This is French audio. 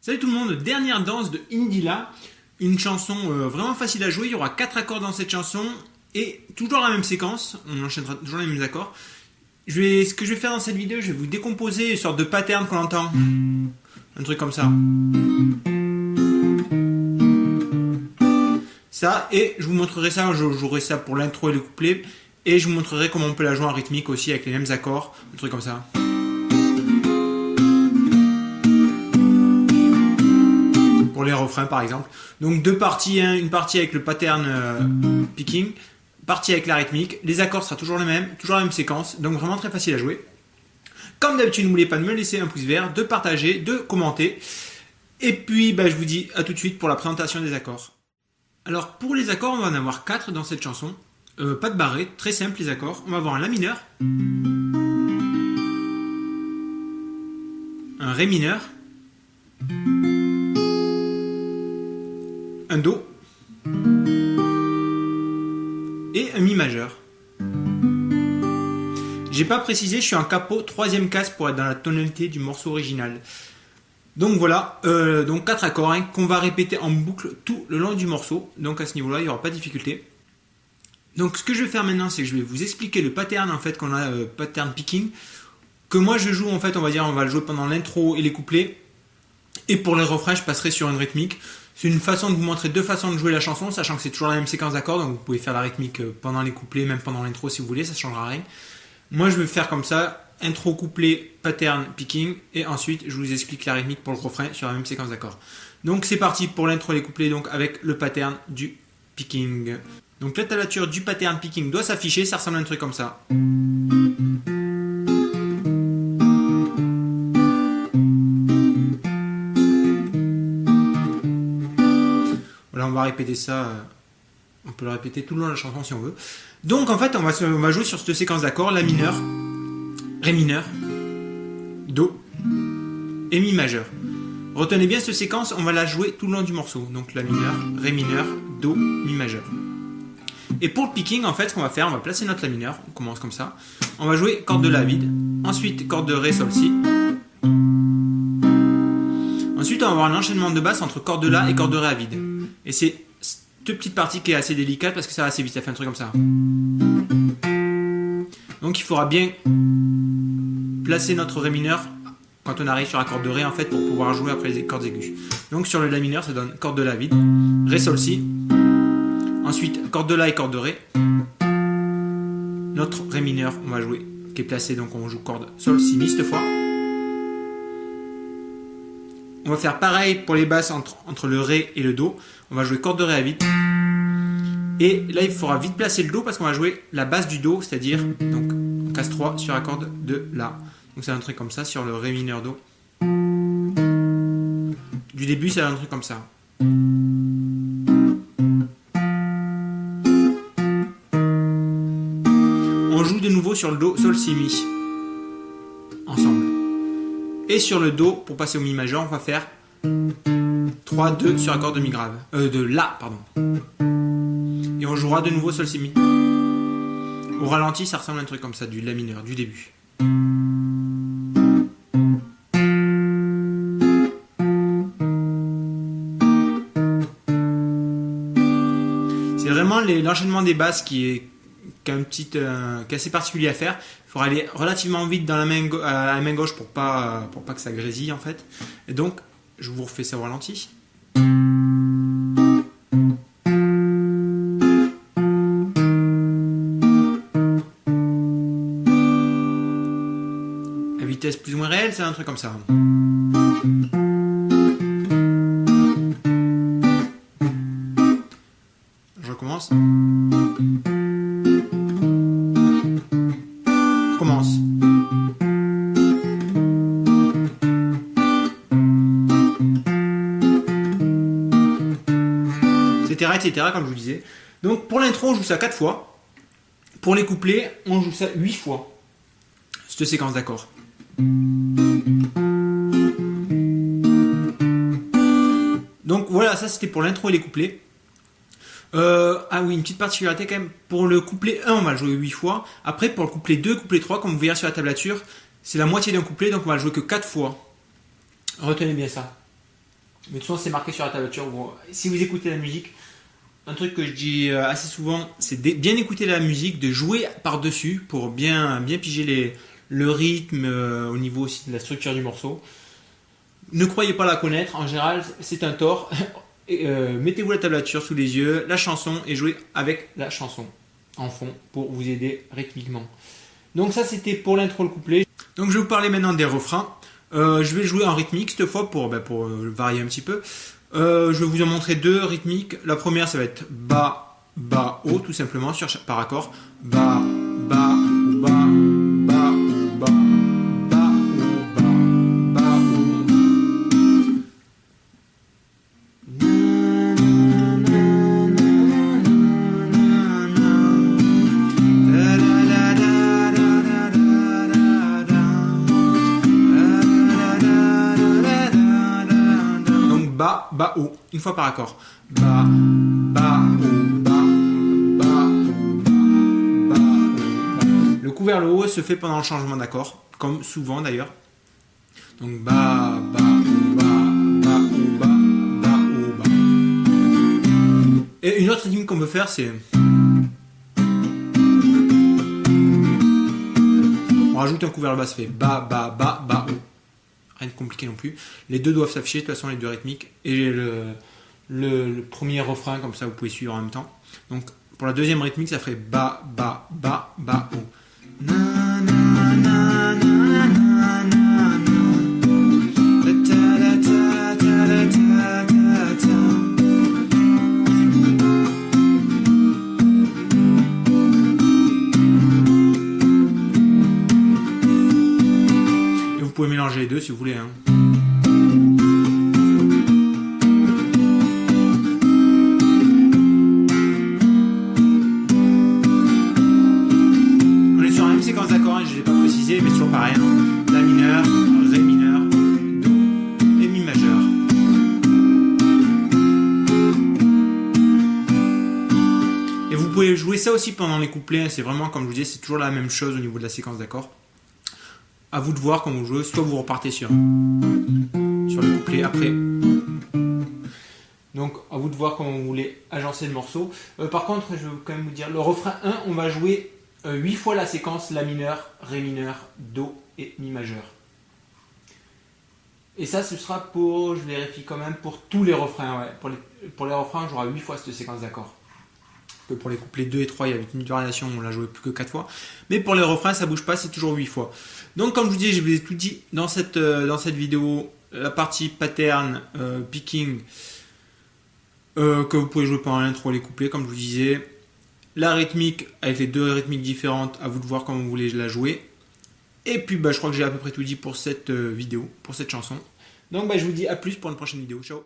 Salut tout le monde, dernière danse de Indila, une chanson vraiment facile à jouer, il y aura 4 accords dans cette chanson et toujours la même séquence, on enchaînera toujours les mêmes accords. Ce que je vais faire dans cette vidéo, je vais vous décomposer une sorte de pattern qu'on entend, un truc comme ça. Ça, et je vous montrerai ça, je jouerai ça pour l'intro et le couplet, et je vous montrerai comment on peut la jouer en rythmique aussi avec les mêmes accords, un truc comme ça. Pour les refrains par exemple. Donc deux parties, hein, une partie avec le pattern picking, partie avec la rythmique. Les accords sera toujours les mêmes, toujours la même séquence, donc vraiment très facile à jouer. Comme d'habitude, n'oubliez pas de me laisser un pouce vert, de partager, de commenter. Et puis je vous dis à tout de suite pour la présentation des accords. Alors pour les accords, on va en avoir 4 dans cette chanson. Pas de barré, très simple les accords. On va avoir un La mineur, un Ré mineur, un Do et un Mi majeur. J'ai pas précisé, je suis en capo 3e case pour être dans la tonalité du morceau original. Donc voilà, donc 4 accords hein, qu'on va répéter en boucle tout le long du morceau. Donc à ce niveau-là, il n'y aura pas de difficulté. Donc ce que je vais faire maintenant, c'est que je vais vous expliquer le pattern en fait qu'on a, pattern picking, que moi je joue en fait, on va le jouer pendant l'intro et les couplets. Et pour les refrains, je passerai sur une rythmique. C'est une façon de vous montrer deux façons de jouer la chanson, sachant que c'est toujours la même séquence d'accords, donc vous pouvez faire la rythmique pendant les couplets, même pendant l'intro si vous voulez, ça ne changera rien. Moi je vais faire comme ça, intro, couplet, pattern, picking, et ensuite je vous explique la rythmique pour le refrain sur la même séquence d'accords. Donc c'est parti pour l'intro et les couplets, donc avec le pattern du picking. Donc la tablature du pattern picking doit s'afficher, ça ressemble à un truc comme ça. Voilà, on va répéter ça, on peut le répéter tout le long de la chanson si on veut. Donc en fait, on va jouer sur cette séquence d'accords, La mineur, Ré mineur, Do et Mi majeur. Retenez bien cette séquence, on va la jouer tout le long du morceau. Donc La mineur, Ré mineur, Do, Mi majeur. Et pour le picking, en fait, ce qu'on va faire, on va placer notre La mineur, on commence comme ça. On va jouer corde de La vide, ensuite corde de Ré, Sol, Si. Ensuite, on va avoir un enchaînement de basse entre corde de La et corde de Ré à vide. Et c'est cette petite partie qui est assez délicate parce que ça va assez vite, ça fait un truc comme ça. Donc il faudra bien placer notre Ré mineur quand on arrive sur la corde de Ré en fait pour pouvoir jouer après les cordes aiguës. Donc sur le La mineur, ça donne corde de La vide, Ré, Sol, Si. Ensuite, corde de La et corde de Ré. Notre Ré mineur, on va jouer, qui est placé, donc on joue corde Sol, Si, Mi cette fois. On va faire pareil pour les basses entre le Ré et le Do. On va jouer corde de Ré à vide. Et là, il faudra vite placer le Do parce qu'on va jouer la basse du Do, c'est-à-dire donc case 3 sur la corde de La. Donc c'est un truc comme ça sur le Ré mineur Do. Du début, c'est un truc comme ça. On joue de nouveau sur le Do, Sol, Si, Mi. Ensemble. Et sur le Do, pour passer au Mi majeur, on va faire 3, 2 sur accord de Mi grave. De La, pardon. Et on jouera de nouveau Sol, Si, Mi. Au ralenti, ça ressemble à un truc comme ça, du La mineur, du début. C'est vraiment l'enchaînement des basses qui est assez particulier à faire. Il faudra aller relativement vite dans à la main gauche pour pas que ça grésille en fait. Et donc, je vous refais ça au ralenti. À vitesse plus ou moins réelle, c'est un truc comme ça. Je recommence. Commence. Etc. comme je vous disais. Donc pour l'intro, on joue ça 4 fois. Pour les couplets, on joue ça 8 fois. Cette séquence d'accords. Donc voilà, ça c'était pour l'intro et les couplets. Ah oui, une petite particularité quand même. Pour le couplet 1, on va le jouer 8 fois. Après, pour le couplet 2, couplet 3, comme vous verrez sur la tablature, c'est la moitié d'un couplet, donc on va le jouer que 4 fois. Retenez bien ça. Mais de toute façon, c'est marqué sur la tablature. Si vous écoutez la musique, un truc que je dis assez souvent, c'est de bien écouter la musique, de jouer par-dessus pour bien piger le rythme au niveau aussi de la structure du morceau. Ne croyez pas la connaître, en général, c'est un tort. Mettez-vous la tablature sous les yeux, la chanson, et jouez avec la chanson en fond pour vous aider rythmiquement. Donc ça, c'était pour l'intro, le couplet. Donc je vais vous parler maintenant des refrains. Je vais jouer en rythmique cette fois pour varier un petit peu. Je vais vous en montrer deux rythmiques. La première, ça va être bas, bas, haut, tout simplement, par accord. Bas, bas, ou bas, bas, ou bas, bas, ou bas, bas, ou bas. Donc bas, bas, haut, une fois par accord. Bas, bas, haut, bas, bas, haut, bas, bas, haut, bas. Le coup vers le haut se fait pendant le changement d'accord, comme souvent d'ailleurs. Donc bas, bas, haut, bas, bas, haut, bas, bas, haut, bas. Et une autre rythmique qu'on peut faire, c'est... On rajoute un coup vers le bas, ça fait bas, bas, bas, bas, haut. Rien de compliqué non plus. Les deux doivent s'afficher, de toute façon, les deux rythmiques. Et le premier refrain, comme ça, vous pouvez suivre en même temps. Donc, pour la deuxième rythmique, ça ferait bas, bas, bas, bas, haut. Na, na, na, na, na, na, na. Ta, ta, ta, ta, ta, ta, ta. Et vous pouvez mélanger les deux si vous voulez. Séquence d'accords, je ne l'ai pas précisé, mais toujours pareil. La mineur, Ré mineur, Do et Mi majeur. Et vous pouvez jouer ça aussi pendant les couplets. C'est vraiment, comme je vous disais, c'est toujours la même chose au niveau de la séquence d'accords. À vous de voir quand vous jouez, soit vous repartez sur le couplet après. Donc à vous de voir comment vous voulez agencer le morceau. Par contre, je vais quand même vous dire, le refrain 1, on va jouer 8 fois la séquence La mineur, Ré mineur, Do et Mi majeur. Et ça, ce sera pour, je vérifie quand même, pour tous les refrains. Ouais. Pour les refrains, j'aurai 8 fois cette séquence d'accords. Pour les couplets 2 et 3, il y avait une variation, on l'a joué plus que 4 fois. Mais pour les refrains, ça ne bouge pas, c'est toujours 8 fois. Donc comme je vous dis, je vous ai tout dit dans cette vidéo, la partie pattern, picking, que vous pouvez jouer pendant l'intro, les couplets, comme je vous disais. La rythmique avec les deux rythmiques différentes, à vous de voir comment vous voulez la jouer. Et puis je crois que j'ai à peu près tout dit pour cette vidéo, pour cette chanson. Donc je vous dis à plus pour une prochaine vidéo. Ciao.